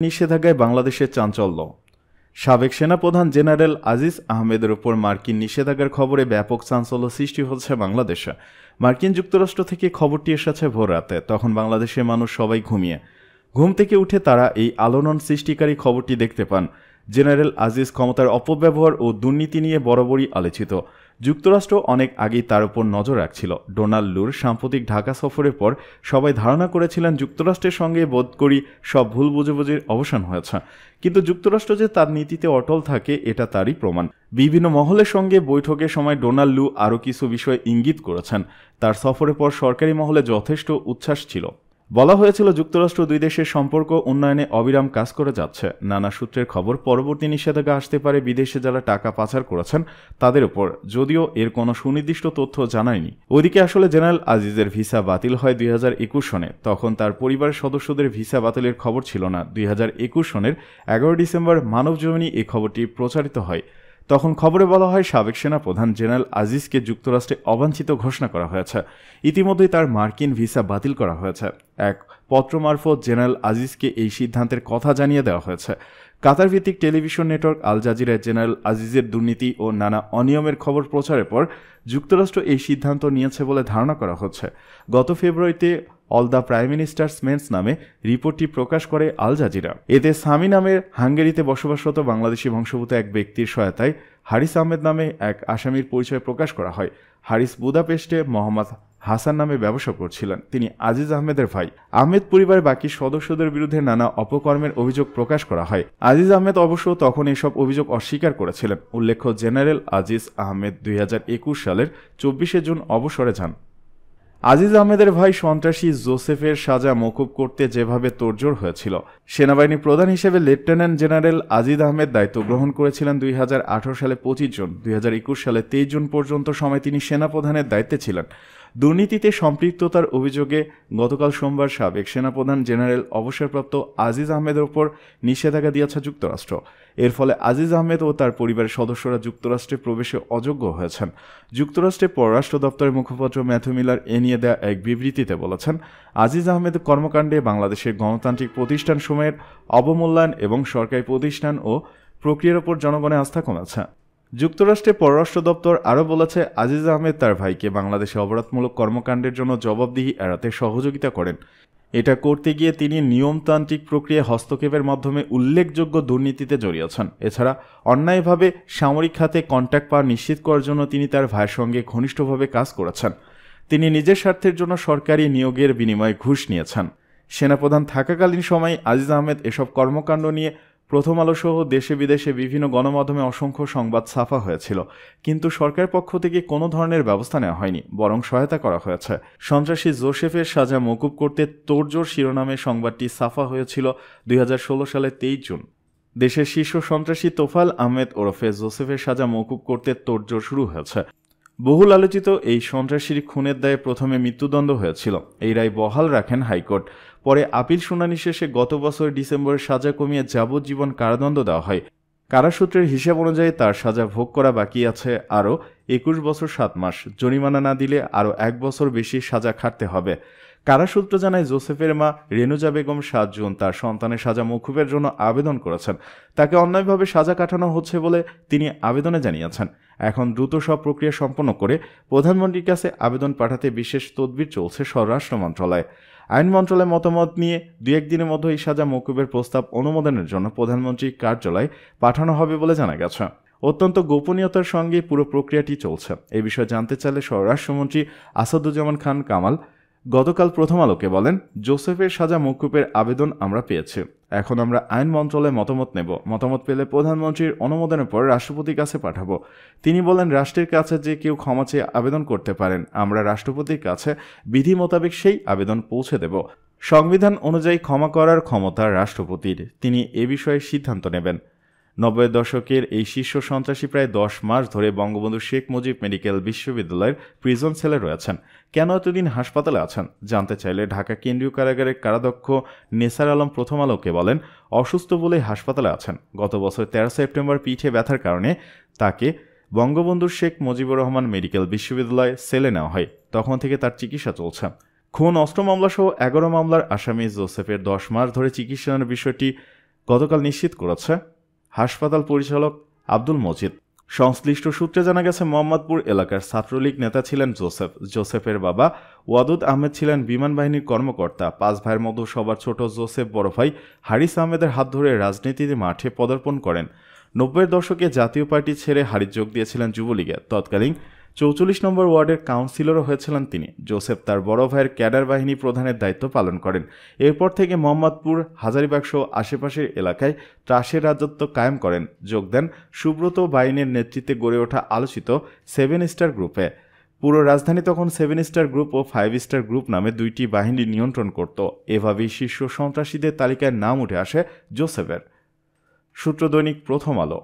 নিষেধাজ্ঞায় বাংলাদেশের চাঞ্চল্য। সাবেক সেনাপ্রধান জেনারেল আজিজ আহমেদের উপর মার্কিন নিষেধাজ্ঞার খবরে ব্যাপক চাঞ্চল্য সৃষ্টি হচ্ছে বাংলাদেশে। মার্কিন যুক্তরাষ্ট্র থেকে খবরটি এসেছে ভোর রাতে, তখন বাংলাদেশের মানুষ সবাই ঘুম থেকে উঠে তারা এই আলোড়ন সৃষ্টিকারী খবরটি দেখতে পান। জেনারেল আজিজ ক্ষমতার অপব্যবহার ও দুর্নীতি নিয়ে বরাবরই আলোচিত। যুক্তরাষ্ট্র অনেক আগেই তার উপর নজর রাখছিল। ডোনাল্ড লুর সাম্প্রতিক ঢাকা সফরের পর সবাই ধারণা করেছিলেন যুক্তরাষ্ট্রের সঙ্গে বোধ করি সব ভুল বুঝাবুঝির অবসান হয়েছে, কিন্তু যুক্তরাষ্ট্র যে তার নীতিতে অটল থাকে এটা তারই প্রমাণ। বিভিন্ন মহলের সঙ্গে বৈঠকের সময় ডোনাল্ড লু আরও কিছু বিষয় ইঙ্গিত করেছেন। তার সফরের পর সরকারি মহলে যথেষ্ট উচ্ছ্বাস ছিল। বলা হয়েছিল যুক্তরাষ্ট্র দুই দেশের সম্পর্ক উন্নয়নে অবিরাম কাজ করে যাচ্ছে। নানা সূত্রের খবর, পরবর্তী নিষেধাজ্ঞা আসতে পারে বিদেশে যারা টাকা পাচার করেছেন তাদের উপর, যদিও এর কোনো সুনির্দিষ্ট তথ্য জানায়নি। ওইদিকে আসলে জেনারেল আজিজের ভিসা বাতিল হয় 2021 সনে। তখন তার পরিবারের সদস্যদের ভিসা বাতিলের খবর ছিল না। 2021 সনের 11 ডিসেম্বর মানবজমিনী এই খবরটি প্রচারিত হয়। তখন খবরে বলা হয় সাবেক সেনাপ্রধান জেনারেল আজিজকে যুক্তরাষ্ট্রে অবাঞ্ছিত ঘোষণা করা হয়েছে। ইতিমধ্যেই তার মার্কিন ভিসা বাতিল করা হয়েছে। এক পত্র মারফত জেনারেল আজিজকে এই সিদ্ধান্তের কথা জানিয়ে দেওয়া হয়েছে। কাতার ভিত্তিক টেলিভিশন নেটওয়ার্ক আল জাজিরায় জেনারেল আজিজের দুর্নীতি ও নানা অনিয়মের খবর প্রচারের পর যুক্তরাষ্ট্র এই সিদ্ধান্ত নিয়েছে বলে ধারণা করা হচ্ছে। গত ফেব্রুয়ারিতে all the prime minister's men's নামে রিপোর্টটি প্রকাশ করে আল জাজিরা। এতে সামি নামের হাঙ্গেরিতে বসবাসরত বাংলাদেশি বংশোদ্ভূত এক ব্যক্তির সহায়তায় হারিস আহমেদ নামে এক আসামির পরিচয় প্রকাশ করা হয়। হারিস বুদাপেস্টে মোহাম্মদ হাসান নামে ব্যবসা করছিলেন। তিনি আজিজ আহমেদের ভাই। আহমেদ পরিবারের বাকি সদস্যদের বিরুদ্ধে নানা অপকর্মের অভিযোগ প্রকাশ করা হয়। আজিজ আহমেদ অবশ্য তখন এসব অভিযোগ অস্বীকার করেছিলেন। উল্লেখ্য, জেনারেল আজিজ আহমেদ 2021 সালের 24 জুন অবসরে যান। আজিজ আহমেদের ভাই সন্ত্রাসী জোসেফের সাজা মকুব করতে যেভাবে তোড়জোড় হয়েছিল, সেনাবাহিনী প্রধান হিসেবে লেফটেন্যান্ট জেনারেল আজিজ আহমেদ দায়িত্ব গ্রহণ করেছিলেন 2018 সালে 25 জুন। 2021 সালে 23 জুন পর্যন্ত সময় তিনি সেনাপ্রধানের দায়িত্বে ছিলেন। দুর্নীতিতে সম্পৃক্ততার অভিযোগে গতকাল সোমবার সাবেক সেনাপ্রধান জেনারেল অবসরপ্রাপ্ত আজিজ আহমেদের ওপর নিষেধাজ্ঞা দিয়েছে যুক্তরাষ্ট্র। এর ফলে আজিজ আহমেদ ও তার পরিবারের সদস্যরা যুক্তরাষ্ট্রে প্রবেশে অযোগ্য হয়েছেন। যুক্তরাষ্ট্রের পররাষ্ট্র দপ্তরের মুখপাত্র ম্যাথু মিলার এ নিয়ে দেওয়া এক বিবৃতিতে বলেছেন, আজিজ আহমেদের কর্মকাণ্ডে বাংলাদেশের গণতান্ত্রিক প্রতিষ্ঠানসমূহের অবমূল্যায়ন এবং সরকারি প্রতিষ্ঠান ও প্রক্রিয়ার ওপর জনগণের আস্থা কমেছে। যুক্তরাষ্ট্রের পররাষ্ট্র দপ্তর আরও বলেছে, আজিজ আহমেদ তার ভাইকে বাংলাদেশে অপরাধমূলক কর্মকাণ্ডের জন্য জবাবদিহি এড়াতে সহযোগিতা করেন। এটা করতে গিয়ে তিনি নিয়মতান্ত্রিক প্রক্রিয়ায় হস্তক্ষেপের মাধ্যমে উল্লেখযোগ্য দুর্নীতিতে জড়িয়েছেন। এছাড়া অন্যায়ভাবে সামরিক খাতে কন্ট্রাক্ট পাওয়া নিশ্চিত করার জন্য তিনি তার ভাইয়ের সঙ্গে ঘনিষ্ঠভাবে কাজ করেছেন। তিনি নিজের স্বার্থের জন্য সরকারি নিয়োগের বিনিময়ে ঘুষ নিয়েছেন। সেনাপ্রধান থাকাকালীন সময়ে আজিজ আহমেদ এসব কর্মকাণ্ড নিয়ে প্রথম আলো সহ দেশে বিদেশে বিভিন্ন গণমাধ্যমে অসংখ্য সংবাদ ছাপা হয়েছিল, কিন্তু সরকারের পক্ষ থেকে কোনো ধরনের ব্যবস্থা নেওয়া হয়নি, বরং সহায়তা করা হয়েছে। সন্ত্রাসী জোসেফের সাজা মকুব করতে তোড়জোড় শিরোনামে সংবাদটি ছাপা হয়েছিল 2016 সালের 23 জুন। দেশের শীর্ষ সন্ত্রাসী তোফায়েল আহমেদ ওরফে জোসেফের সাজা মকুব করতে তোড়জোড় শুরু হয়েছে। বহুল আলোচিত এই সন্ত্রাসীর খুনের দায়ে প্রথমে মৃত্যুদণ্ড হয়েছিল। এই রায় বহাল রাখেন হাইকোর্ট। পরে আপিল শুনানি শেষে গত বছর ডিসেম্বরে সাজা কমিয়ে যাবজ্জীবন কারাদণ্ড দেওয়া হয়। কারাসূত্রের হিসাব অনুযায়ী তার সাজা ভোগ করা বাকি আছে আরও 21 বছর 7 মাস। জরিমানা না দিলে আরও 1 বছর বেশি সাজা খাটতে হবে। কারাসূত্র জানায়, জোসেফের মা রেনুজা বেগম 7 জুন তার সন্তানের সাজা মকুবের জন্য আবেদন করেছেন। তাকে অন্যায়ভাবে সাজা কাটানো হচ্ছে বলে তিনি আবেদনে জানিয়েছেন। এখন দ্রুত সব প্রক্রিয়া সম্পন্ন করে প্রধানমন্ত্রীর কাছে আবেদন পাঠাতে বিশেষ তদবির চলছে স্বরাষ্ট্র মন্ত্রণালয়। আইন মন্ত্রণালয়ের মতামত নিয়ে 2-1 দিনের মধ্যে এই সাজা মকুবের প্রস্তাব অনুমোদনের জন্য প্রধানমন্ত্রীর কার্যালয়ে পাঠানো হবে বলে জানা গেছে। অত্যন্ত গোপনীয়তার সঙ্গে পুরো প্রক্রিয়াটি চলছে। এই বিষয়ে জানতে চাইলে স্বরাষ্ট্রমন্ত্রী আসাদুজ্জামান খান কামাল গতকাল প্রথম আলোকে বলেন, জোসেফের সাজা মকুবের আবেদন আমরা পেয়েছি। এখন আমরা আইন মন্ত্রণালয়ে মতামত নেব। মতামত পেলে প্রধানমন্ত্রীর অনুমোদনের পর রাষ্ট্রপতির কাছে পাঠাবো। তিনি বলেন, রাষ্ট্রের কাছে যে কেউ ক্ষমা চেয়ে আবেদন করতে পারেন। আমরা রাষ্ট্রপতির কাছে বিধি মোতাবেক সেই আবেদন পৌঁছে দেব। সংবিধান অনুযায়ী ক্ষমা করার ক্ষমতা রাষ্ট্রপতির। তিনি এ বিষয়ে সিদ্ধান্ত নেবেন। 90-এর দশকের এই শীর্ষ সন্ত্রাসী প্রায় 10 মাস ধরে বঙ্গবন্ধু শেখ মুজিব মেডিকেল বিশ্ববিদ্যালয়ের প্রিজন সেলে রয়েছেন। কেন এতদিন হাসপাতালে আছেন জানতে চাইলে ঢাকা কেন্দ্রীয় কারাগারের কারাধ্যক্ষ নেসার আলম প্রথম আলোকে বলেন, অসুস্থ বলেই হাসপাতালে আছেন। গত বছর 13 সেপ্টেম্বর পিঠে ব্যথার কারণে তাকে বঙ্গবন্ধু শেখ মুজিবুর রহমান মেডিকেল বিশ্ববিদ্যালয়ে সেলে নেওয়া হয়। তখন থেকে তার চিকিৎসা চলছে। খুন, অস্ত্র মামলা সহ 11 মামলার আসামি জোসেফের 10 মাস ধরে চিকিৎসার বিষয়টি গতকাল নিশ্চিত করেছে হাসপাতাল পরিচালক আব্দুল মজিদ। সংশ্লিষ্ট সূত্রে জানা গেছে, মোহাম্মদপুর এলাকার ছাত্রলীগ নেতা ছিলেন জোসেফের বাবা ওয়াদুদ আহমেদ ছিলেন বিমান বাহিনীর কর্মকর্তা। 5 ভাইয়ের মধ্যে সবার ছোট জোসেফ বড় ভাই হারিস আহমেদের হাত ধরে রাজনীতিতে মাঠে পদার্পণ করেন। 90-এর দশকে জাতীয় পার্টি ছেড়ে হারিস যোগ দিয়েছিলেন যুবলীগে। তৎকালীন 44 নম্বর ওয়ার্ডের কাউন্সিলরও হয়েছিলেন তিনি। জোসেফ তার বড় ভাইয়ের ক্যাডার বাহিনী প্রধানের দায়িত্ব পালন করেন। এরপর থেকে মোহাম্মদপুর, হাজারীবাগসহ আশেপাশের এলাকায় ত্রাসের রাজত্ব কায়েম করেন। যোগ দেন সুব্রত বাইনের নেতৃত্বে গড়ে ওঠা আলোচিত 7 স্টার গ্রুপে। পুরো রাজধানী তখন 7 স্টার গ্রুপ ও 5 স্টার গ্রুপ নামে 2টি বাহিনী নিয়ন্ত্রণ করত। এভাবেই শীর্ষ সন্ত্রাসীদের তালিকায় নাম উঠে আসে জোসেফের। সূত্র দৈনিক প্রথম আলো।